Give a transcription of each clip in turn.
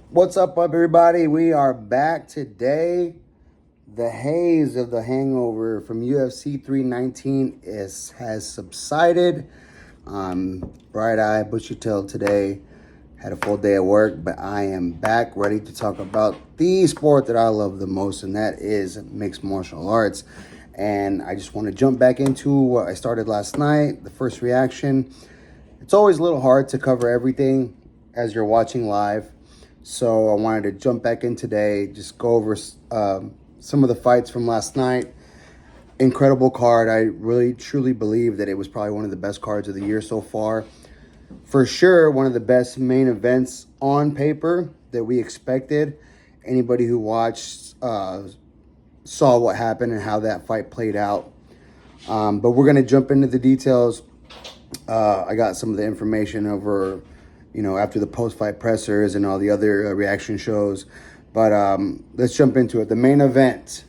What's up, everybody? We are back today. The haze of the hangover from UFC 319 has subsided. Bright-eyed, bushy-tailed today. Had a full day at work, but I am back ready to talk about the sport that I love the most, and that is mixed martial arts. And I just want to jump back into what I started last night, the first reaction. It's always a little hard to cover everything as you're watching live. So I wanted to jump back in today, just go over some of the fights from last night. Incredible card. I really, truly believe that it was probably one of the best cards of the year so far. For sure, one of the best main events on paper that we expected. Anybody who watched saw what happened and how that fight played out. But we're going to jump into the details. I got some of the information over, after the post-fight pressers and all the other reaction shows. But let's jump into it. The main event,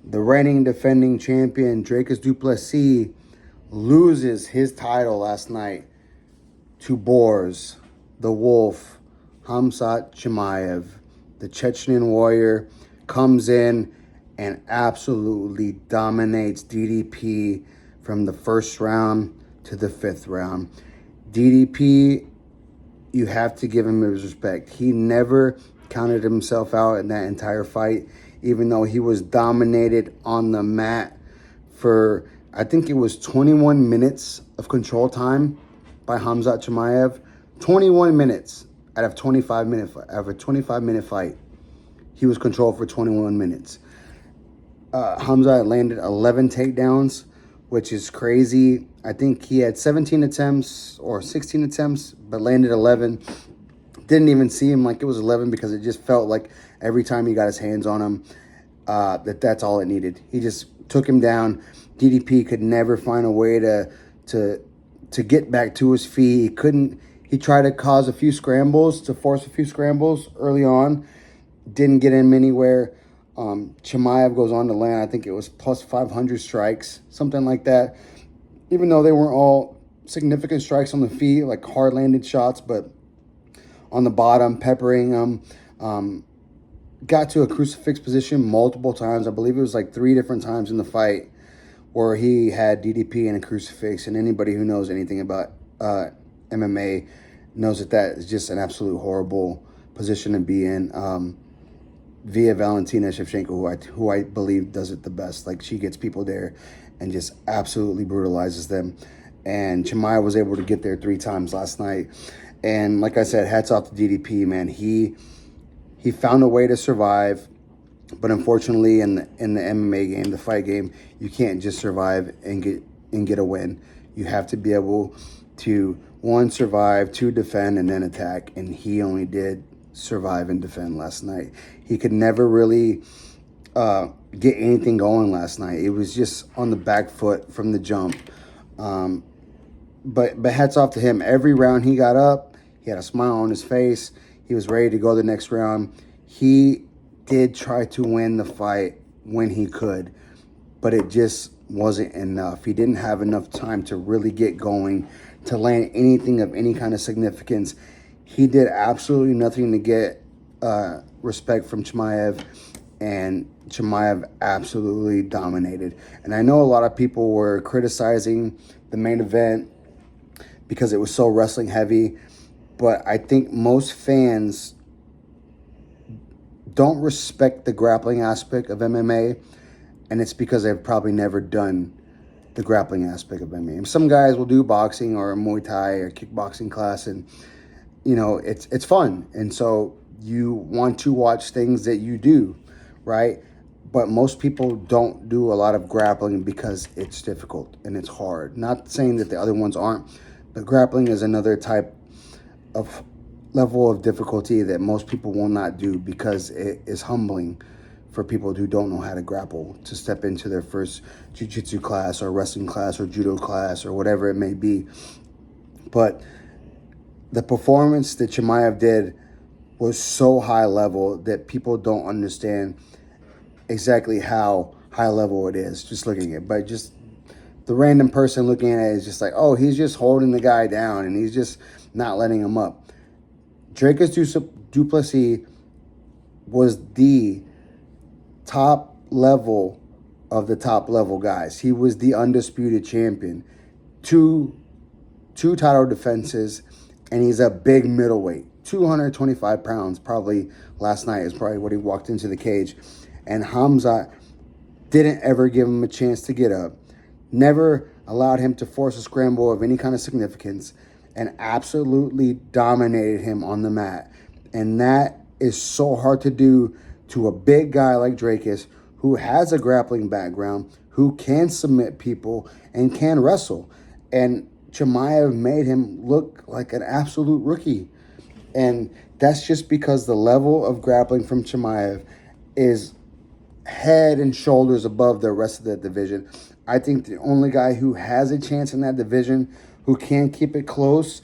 the reigning defending champion, Dricus du Plessis, loses his title last night to Boars, the Wolf, Khamzat Chimaev. The Chechen warrior comes in and absolutely dominates DDP from the first round to the fifth round. DDP, you have to give him his respect. He never counted himself out in that entire fight, even though he was dominated on the mat for, I think it was 21 minutes of control time by Khamzat Chimaev. 21 minutes out of 25-minute fight. He was controlled for 21 minutes. Khamzat landed 11 takedowns, which is crazy. I think he had 17 attempts or 16 attempts, but landed 11. Didn't even seem like it was 11 because it just felt like every time he got his hands on him, that's all it needed. He just took him down. DDP could never find a way to get back to his feet. He couldn't. He tried to force a few scrambles early on. Didn't get him anywhere. Chimaev goes on to land, I think it was plus 500 strikes, something like that. Even though they weren't all significant strikes on the feet, like hard-landed shots, but on the bottom, peppering them. Got to a crucifix position multiple times. I believe it was like 3 different times in the fight where he had DDP in a crucifix. And anybody who knows anything about MMA knows that is just an absolute horrible position to be in. Via Valentina Shevchenko, who I believe does it the best. Like, she gets people there and just absolutely brutalizes them. And Chimaev was able to get there 3 times last night. And like I said, hats off to DDP, man. He found a way to survive. But unfortunately, in the MMA game, the fight game, you can't just survive and get a win. You have to be able to, 1, survive, 2, defend, and then attack. And he only did survive and defend last night. He could never really get anything going last night. It was just on the back foot from the jump. But hats off to him. Every round he got up, he had a smile on his face. He was ready to go the next round. He did try to win the fight when he could, but it just wasn't enough. He didn't have enough time to really get going, to land anything of any kind of significance. He did absolutely nothing to get respect from Chimaev, and Chimaev absolutely dominated. And I know a lot of people were criticizing the main event because it was so wrestling heavy, but I think most fans don't respect the grappling aspect of MMA, and it's because they've probably never done the grappling aspect of MMA. Some guys will do boxing or a Muay Thai or kickboxing class, and it's fun, and so you want to watch things that you do, right? But most people don't do a lot of grappling because it's difficult and it's hard. Not saying that the other ones aren't, but grappling is another type of level of difficulty that most people will not do because it is humbling for people who don't know how to grapple to step into their first jiu-jitsu class or wrestling class or judo class or whatever it may be. But the performance that Chimaev did was so high level that people don't understand exactly how high level it is just looking at it. But just the random person looking at it is just like, oh, he's just holding the guy down and he's just not letting him up. Dricus Duplessis was the top level of the top level guys. He was the undisputed champion. Two title defenses, and he's a big middleweight. 225 pounds, probably last night is probably what he walked into the cage. And Hamza didn't ever give him a chance to get up, never allowed him to force a scramble of any kind of significance, and absolutely dominated him on the mat. And that is so hard to do to a big guy like Drakus, who has a grappling background, who can submit people and can wrestle. And Chimaev made him look like an absolute rookie. And that's just because the level of grappling from Chimaev is head and shoulders above the rest of the division. I think the only guy who has a chance in that division who can keep it close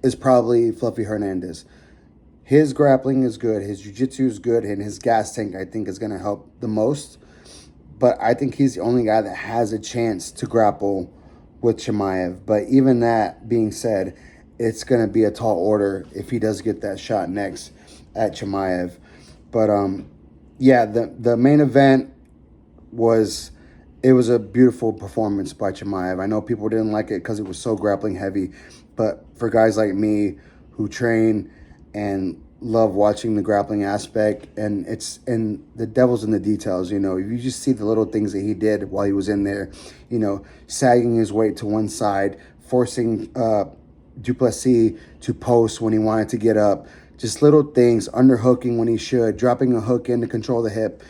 is probably Fluffy Hernandez. His grappling is good, his jiu-jitsu is good, and his gas tank, I think, is going to help the most. But I think he's the only guy that has a chance to grapple with Chimaev. But even that being said, it's going to be a tall order if he does get that shot next at Chimaev. But yeah, the main event was a beautiful performance by Chimaev. I know people didn't like it because it was so grappling heavy, but for guys like me who train and love watching the grappling aspect, and the devil's in the details. You know, if you just see the little things that he did while he was in there, you know, sagging his weight to one side, forcing Duplessis to post when he wanted to get up, just little things, underhooking when he should, dropping a hook in to control the hip.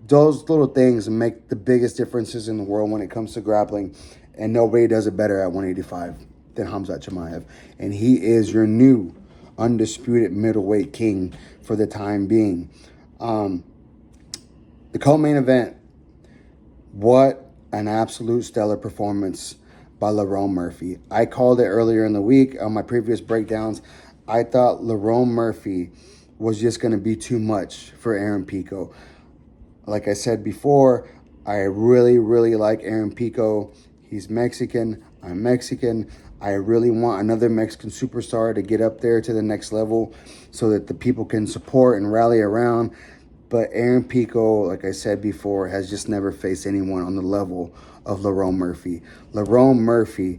Those little things make the biggest differences in the world when it comes to grappling, and nobody does it better at 185 than Khamzat Chimaev. And he is your new undisputed middleweight king for the time being. The co-main event, what an absolute stellar performance by Lerone Murphy. I called it earlier in the week on my previous breakdowns. I thought Lerone Murphy was just going to be too much for Aaron Pico. Like I said before, I really, really like Aaron Pico. He's Mexican. I'm Mexican. I really want another Mexican superstar to get up there to the next level so that the people can support and rally around. But Aaron Pico, like I said before, has just never faced anyone on the level of Lerone Murphy. Lerone Murphy,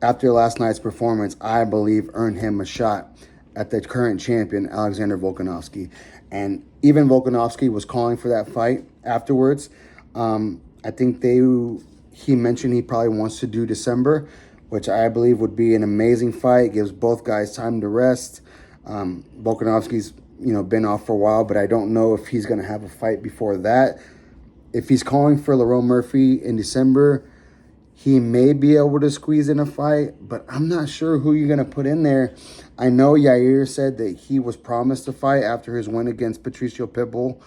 after last night's performance, I believe earned him a shot at the current champion, Alexander Volkanovski. And even Volkanovski was calling for that fight afterwards. I think he mentioned he probably wants to do December, which I believe would be an amazing fight. Gives both guys time to rest. Volkanovski's been off for a while, but I don't know if he's going to have a fight before that. If he's calling for Lerone Murphy in December, he may be able to squeeze in a fight, but I'm not sure who you're going to put in there. I know Yair said that he was promised a fight after his win against Patricio Pitbull,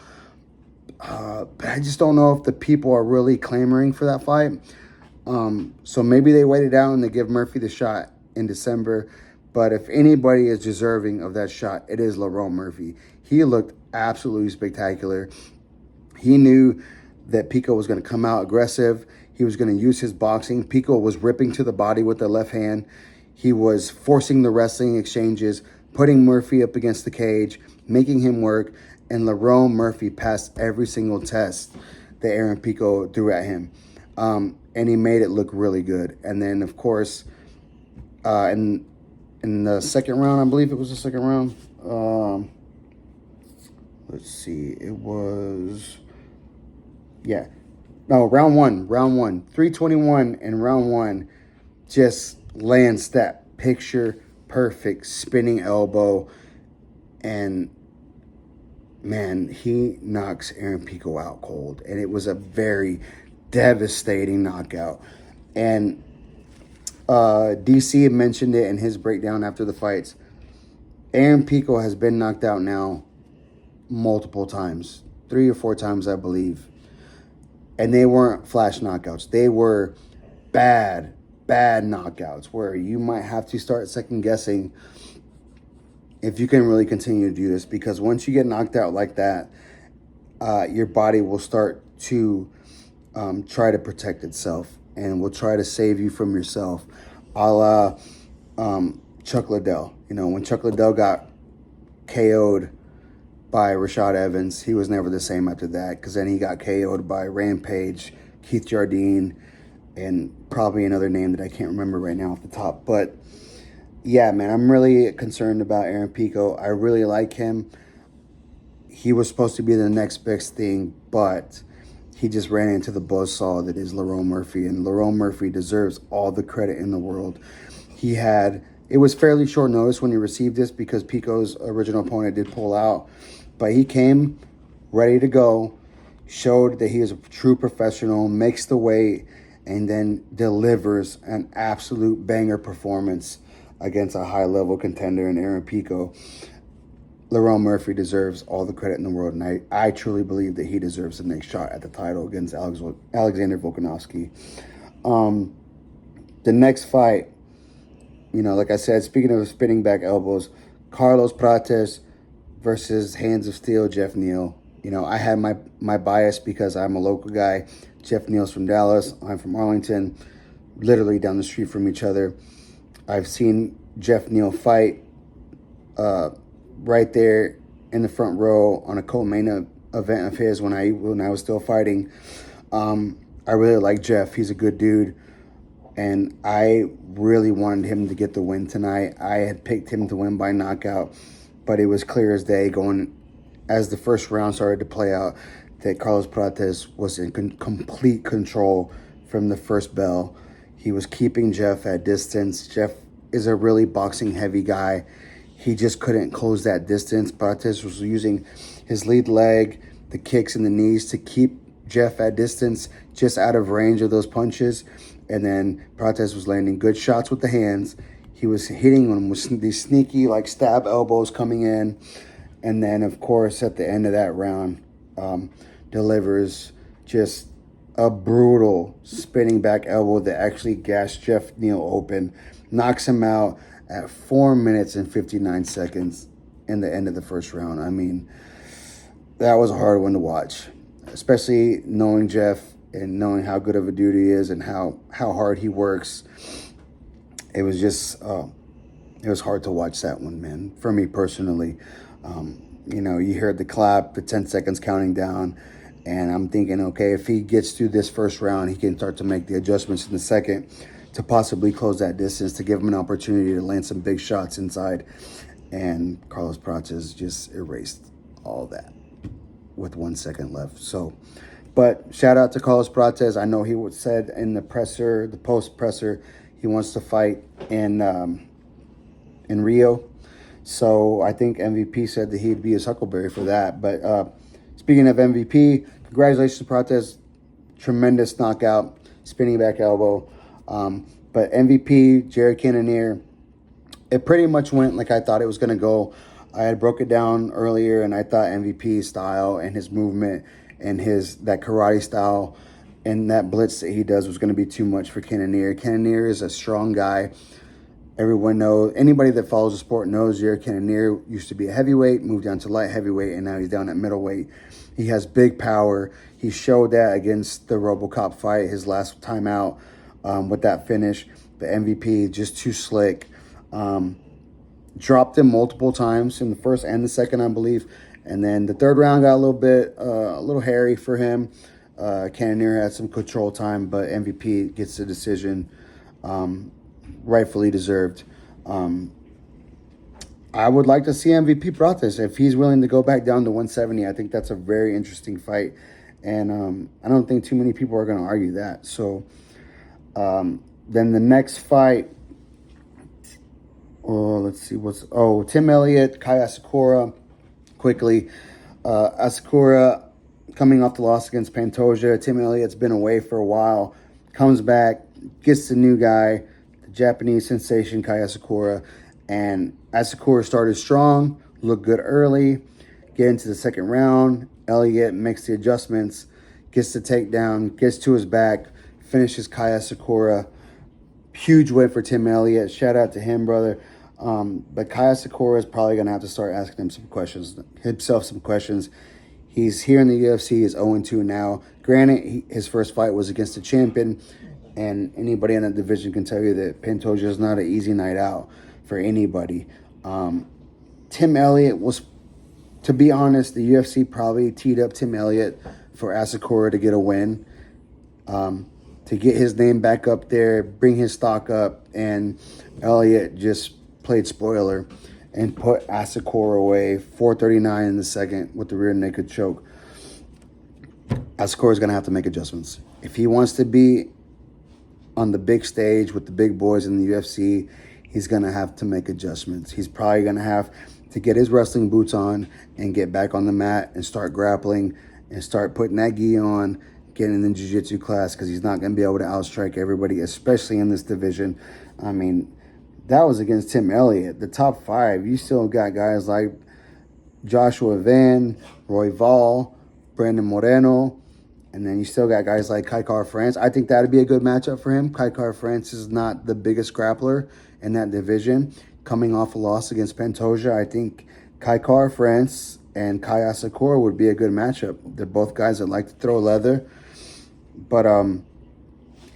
but I just don't know if the people are really clamoring for that fight. So maybe they wait it out and they give Murphy the shot in December. But if anybody is deserving of that shot, it is Lerone Murphy. He looked absolutely spectacular. He knew that Pico was going to come out aggressive. He was going to use his boxing. Pico was ripping to the body with the left hand. He was forcing the wrestling exchanges, putting Murphy up against the cage, making him work. And Lerone Murphy passed every single test that Aaron Pico threw at him. And he made it look really good. And then, of course, in the second round, I believe it was the second round. Let's see. It was, yeah. No, round one. 321 in round one. Just lands that picture perfect spinning elbow. And, man, he knocks Aaron Pico out cold. And it was a very devastating knockout. And DC mentioned it in his breakdown after the fights. Aaron Pico has been knocked out now multiple times, 3 or 4 times, I believe. And they weren't flash knockouts. They were bad knockouts where you might have to start second guessing if you can really continue to do this, because once you get knocked out like that, your body will start to try to protect itself and will try to save you from yourself, a la Chuck Liddell. When Chuck Liddell got KO'd by Rashad Evans. He was never the same after that, because then he got KO'd by Rampage, Keith Jardine, and probably another name that I can't remember right now off the top. But yeah, man, I'm really concerned about Aaron Pico. I really like him. He was supposed to be the next big thing, but he just ran into the buzzsaw that is Lerone Murphy, and Lerone Murphy deserves all the credit in the world. It was fairly short notice when he received this, because Pico's original opponent did pull out, but he came ready to go, showed that he is a true professional, makes the weight, and then delivers an absolute banger performance against a high-level contender in Aaron Pico. Lerone Murphy deserves all the credit in the world, and I truly believe that he deserves the next shot at the title against Alexander Volkanovski. The next fight, like I said, speaking of spinning back elbows, Carlos Prates versus Hands of Steel, Jeff Neal. I had my bias because I'm a local guy. Jeff Neal's from Dallas. I'm from Arlington, literally down the street from each other. I've seen Jeff Neal fight right there in the front row on a co-main event of his when I was still fighting. I really like Jeff. He's a good dude, and I really wanted him to get the win tonight. I had picked him to win by knockout, but it was clear as day going as the first round started to play out that Carlos Prates was in complete control from the first bell. He was keeping Jeff at distance. Jeff is a really boxing heavy guy. He just couldn't close that distance. Prates was using his lead leg, the kicks and the knees to keep Jeff at distance, just out of range of those punches. And then Prates was landing good shots with the hands. He was hitting him with these sneaky stab elbows coming in. And then, of course, at the end of that round, delivers just a brutal spinning back elbow that actually gashed Jeff Neal open, knocks him out at 4 minutes and 59 seconds in the end of the first round. I mean, that was a hard one to watch, especially knowing Jeff and knowing how good of a dude he is and how hard he works. It was just, it was hard to watch that one, man, for me personally. You heard the clap, the 10 seconds counting down, and I'm thinking, okay, if he gets through this first round, he can start to make the adjustments in the second to possibly close that distance, to give him an opportunity to land some big shots inside. And Carlos Prates just erased all that with 1 second left. But shout out to Carlos Prates. I know he said in the post presser, he wants to fight in Rio. So I think MVP said that he'd be his Huckleberry for that. But speaking of MVP, congratulations to Prates. Tremendous knockout, spinning back elbow. But MVP, Jared Cannonier, it pretty much went like I thought it was going to go. I had broke it down earlier, and I thought MVP's style and his movement and that karate style and that blitz that he does was going to be too much for Cannonier. Cannonier is a strong guy. Everyone knows, anybody that follows the sport knows Jared Cannonier used to be a heavyweight, moved down to light heavyweight, and now he's down at middleweight. He has big power. He showed that against the RoboCop fight, his last time out with that finish. The MVP, just too slick. Dropped him multiple times in the first and the second, I believe. And then the third round got a little hairy for him. Cannonier had some control time, but MVP gets the decision. Rightfully deserved. I would like to see MVP Prates if he's willing to go back down to 170. I think that's a very interesting fight, and I don't think too many people are going to argue that. So then the next fight, let's see Tim Elliott, Kai Asakura. Quickly, Asakura coming off the loss against Pantoja. Tim Elliott's been away for a while, comes back, gets the new guy, Japanese sensation Kai Asakura, and Asakura started strong, looked good early, get into the second round. Elliott makes the adjustments, gets the takedown, gets to his back, finishes Kai Asakura. Huge win for Tim Elliott. Shout out to him, brother. But Kai Asakura is probably going to have to start asking himself some questions. He's here in the UFC, he's 0-2 now. Granted, his first fight was against the champion, and anybody in that division can tell you that Pantoja is not an easy night out for anybody. Tim Elliott was, to be honest, the UFC probably teed up Tim Elliott for Asakura to get a win, to get his name back up there, bring his stock up, and Elliott just played spoiler and put Asakura away, 4:39 in the second with the rear naked choke. Asakura is going to have to make adjustments. If he wants to be on the big stage with the big boys in the UFC, he's going to have to make adjustments. He's probably going to have to get his wrestling boots on and get back on the mat and start grappling and start putting that gi on, getting in the jiu-jitsu class, because he's not going to be able to outstrike everybody, especially in this division. I mean, that was against Tim Elliott. The top five, you still got guys like Joshua Van, Roy Val, Brandon Moreno, and then you still got guys like Kaikar France. I think that would be a good matchup for him. Kaikar France is not the biggest grappler in that division. Coming off a loss against Pantoja, I think Kaikar France and Kai Asakura would be a good matchup. They're both guys that like to throw leather. But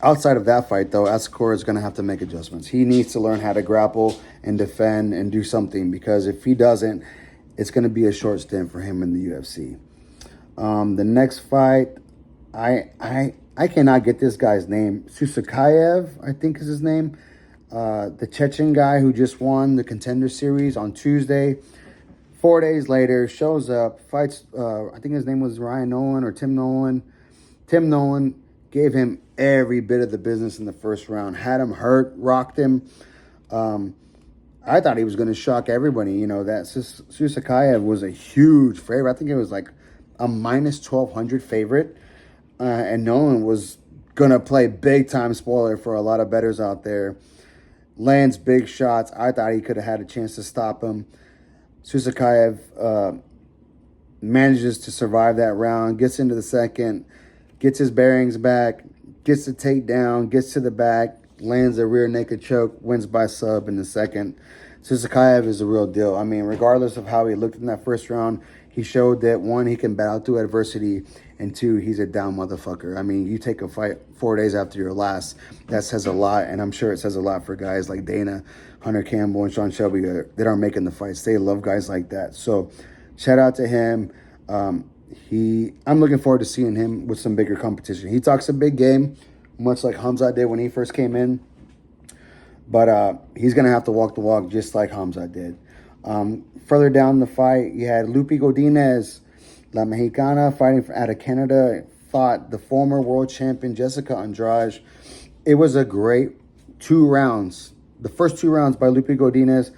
outside of that fight, though, Asakura is going to have to make adjustments. He needs to learn how to grapple and defend and do something, because if he doesn't, it's going to be a short stint for him in the UFC. The next fight, I cannot get this guy's name. Susakayev, I think is his name. The Chechen guy who just won the Contender Series on Tuesday. 4 days later, shows up, fights, I think his name was Ryan Nolan or Tim Nolan. Tim Nolan gave him every bit of the business in the first round. Had him hurt, rocked him. I thought he was going to shock everybody. You know, that Susakayev was a huge favorite. I think it was like a minus 1,200 favorite. And Nolan was going to play big-time spoiler for a lot of bettors out there. Lands big shots. I thought he could have had a chance to stop him. Susakayev manages to survive that round, gets into the second, gets his bearings back, gets the takedown, gets to the back, lands a rear naked choke, wins by sub in the second. Susakayev is the real deal. I mean, regardless of how he looked in that first round, he showed that, one, he can battle through adversity, and two, he's a down motherfucker. I mean, you take a fight 4 days after your last, that says a lot, and I'm sure it says a lot for guys like Dana, Hunter Campbell, and Sean Shelby that aren't making the fights. They love guys like that. So, shout out to him. I'm looking forward to seeing him with some bigger competition. He talks a big game, much like Hamzat did when he first came in. But he's going to have to walk the walk just like Hamzat did. Further down the fight, you had Lupi Godinez, La Mexicana, fighting out of Canada, fought the former world champion Jessica Andrade. It was a great 2 rounds. The first 2 rounds by Lupi Godinez,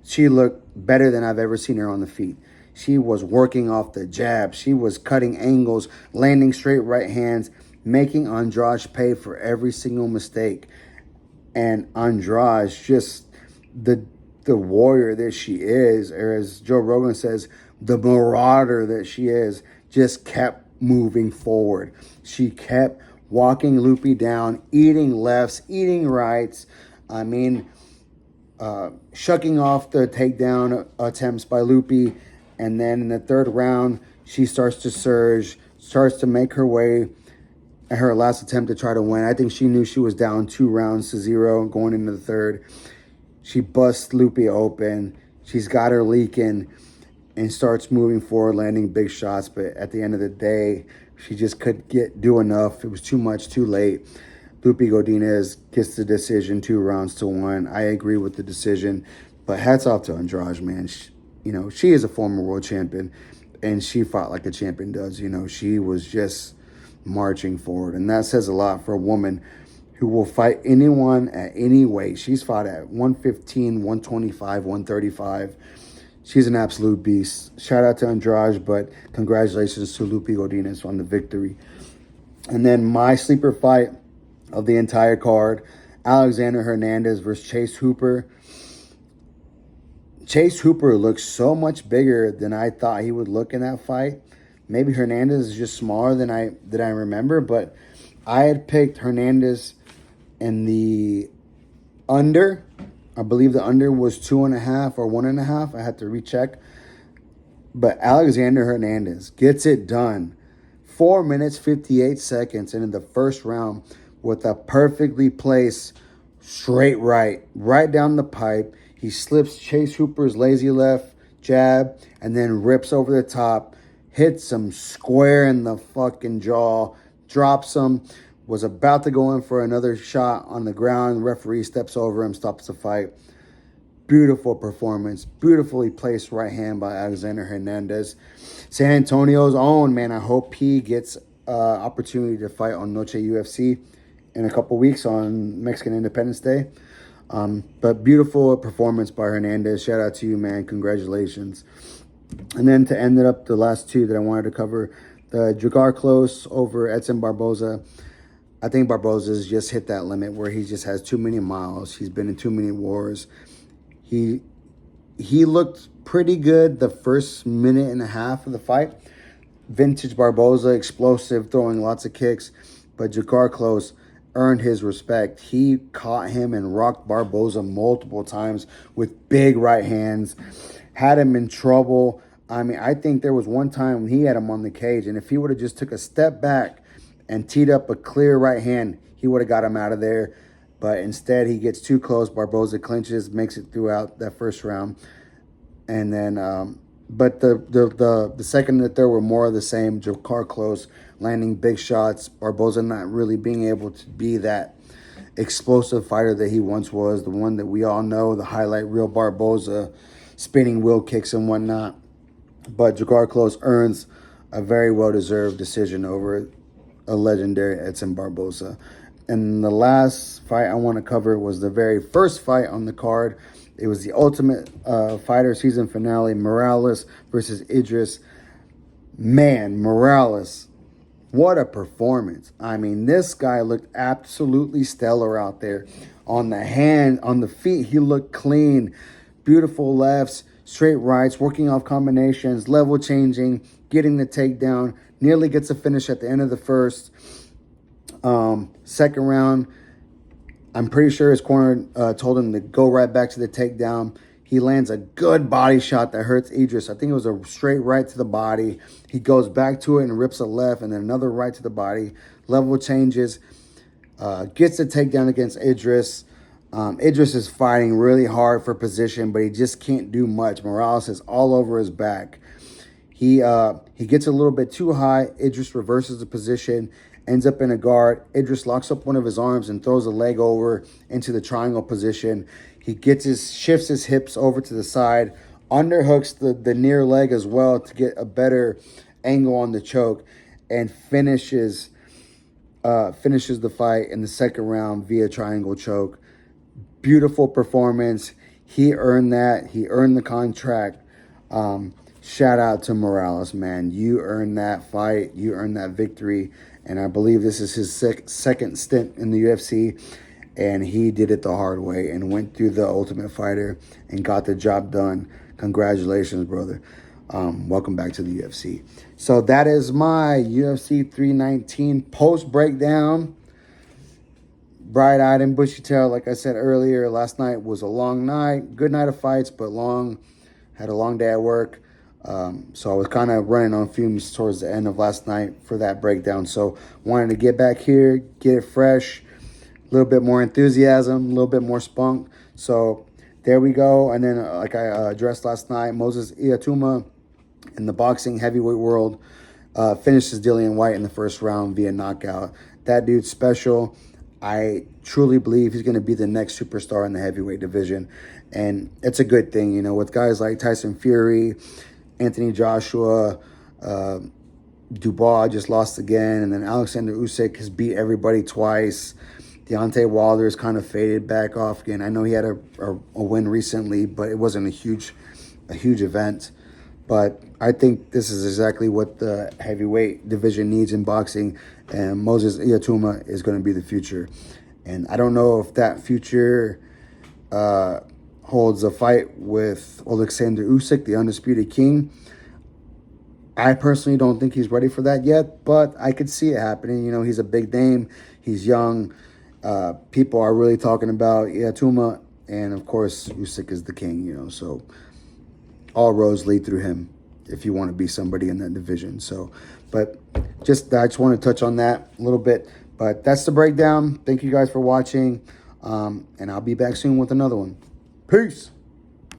she looked better than I've ever seen her on the feet. She was working off the jab. She was cutting angles, landing straight right hands, making Andrade pay for every single mistake. And Andrade, just the warrior that she is, or as Joe Rogan says, the marauder that she is, just kept moving forward. She kept walking Lupi down, eating lefts, eating rights. I mean, shucking off the takedown attempts by Lupi. And then in the third round, she starts to surge, starts to make her way at her last attempt to try to win. I think she knew she was down 2-0 going into the third. She busts Lupi open. She's got her leaking and starts moving forward, landing big shots. But at the end of the day, she just couldn't do enough. It was too much, too late. Lupi Godinez gets the decision 2-1. I agree with the decision. But hats off to Andrade, man. She is a former world champion, and she fought like a champion does. She was just marching forward, and that says a lot for a woman who will fight anyone at any weight. She's fought at 115, 125, 135. She's an absolute beast. Shout out to Andrade, but congratulations to Lupi Godinez on the victory. And then my sleeper fight of the entire card, Alexander Hernandez versus Chase Hooper. Chase Hooper looks so much bigger than I thought he would look in that fight. Maybe Hernandez is just smaller than I remember, but I had picked Hernandez in the under. I believe the under was 2.5 or 1.5. I had to recheck. But Alexander Hernandez gets it done. 4 minutes, 58 seconds, and in the first round with a perfectly placed straight right down the pipe. He slips Chase Hooper's lazy left jab, and then rips over the top, hits him square in the fucking jaw, drops him, was about to go in for another shot on the ground. The referee steps over him, stops the fight. Beautiful performance, beautifully placed right hand by Alexander Hernandez. San Antonio's own, man. I hope he gets opportunity to fight on Noche UFC in a couple weeks on Mexican Independence Day. But beautiful performance by Hernandez. Shout out to you, man. Congratulations. And then to end it up, the last two that I wanted to cover, the Dragar Close over Edson Barboza. I think Barboza's just hit that limit where he just has too many miles. He's been in too many wars. He looked pretty good the first minute and a half of the fight. Vintage Barboza, explosive, throwing lots of kicks. But Dragar Close earned his respect. He caught him and rocked Barboza multiple times with big right hands. Had him in trouble. I mean, I think there was one time when he had him on the cage, and if he would have just took a step back and teed up a clear right hand, he would have got him out of there. But instead, he gets too close. Barboza clinches, makes it throughout that first round. And then, but the second and the third were more of the same. Dragar Close landing big shots. Barboza not really being able to be that explosive fighter that he once was. The one that we all know, the highlight reel Barboza, spinning wheel kicks and whatnot. But Dragar Close earns a very well-deserved decision over a legendary Edson Barboza. And the last fight I want to cover was the very first fight on the card. It was the Ultimate Fighter season finale, Morales versus Idris. Man, Morales, what a performance. I mean, this guy looked absolutely stellar out there. On the hand, on the feet, he looked clean. Beautiful lefts, straight rights, working off combinations, level changing, getting the takedown. Nearly gets a finish at the end of the first. Second round, I'm pretty sure his corner told him to go right back to the takedown. He lands a good body shot that hurts Idris. I think it was a straight right to the body. He goes back to it and rips a left, and then another right to the body. Level changes. Gets the takedown against Idris. Idris is fighting really hard for position, but he just can't do much. Morales is all over his back. He gets a little bit too high. Idris reverses the position, ends up in a guard. Idris locks up one of his arms and throws a leg over into the triangle position. He shifts his hips over to the side, underhooks the near leg as well to get a better angle on the choke, and finishes the fight in the second round via triangle choke. Beautiful performance. He earned that. He earned the contract. Shout out to Morales, man. You earned that fight. You earned that victory. And I believe this is his second stint in the UFC. And he did it the hard way and went through the Ultimate Fighter and got the job done. Congratulations, brother. Welcome back to the UFC. So that is my UFC 319 post breakdown. Bright-eyed and bushy-tailed, like I said earlier. Last night was a long night. Good night of fights, but long. Had a long day at work. So I was kind of running on fumes towards the end of last night for that breakdown. So wanted to get back here, get it fresh, a little bit more enthusiasm, a little bit more spunk. So there we go. And then like I addressed last night, Moses Iatuma in the boxing heavyweight world finishes Dillian White in the first round via knockout. That dude's special. I truly believe he's going to be the next superstar in the heavyweight division. And it's a good thing, you know, with guys like Tyson Fury, Anthony Joshua, Dubois just lost again. And then Alexander Usyk has beat everybody twice. Deontay Wilder's kind of faded back off again. I know he had a win recently, but it wasn't a huge event. But I think this is exactly what the heavyweight division needs in boxing, and Moses Iatuma is going to be the future. And I don't know if that future holds a fight with Alexander Usyk, the undisputed king. I personally don't think he's ready for that yet, but I could see it happening. You know, he's a big name. He's young. People are really talking about Iatuma, and of course, Usyk is the king, you know, so all roads lead through him if you want to be somebody in that division. So, but I just want to touch on that a little bit. But that's the breakdown. Thank you guys for watching, and I'll be back soon with another one. Peace.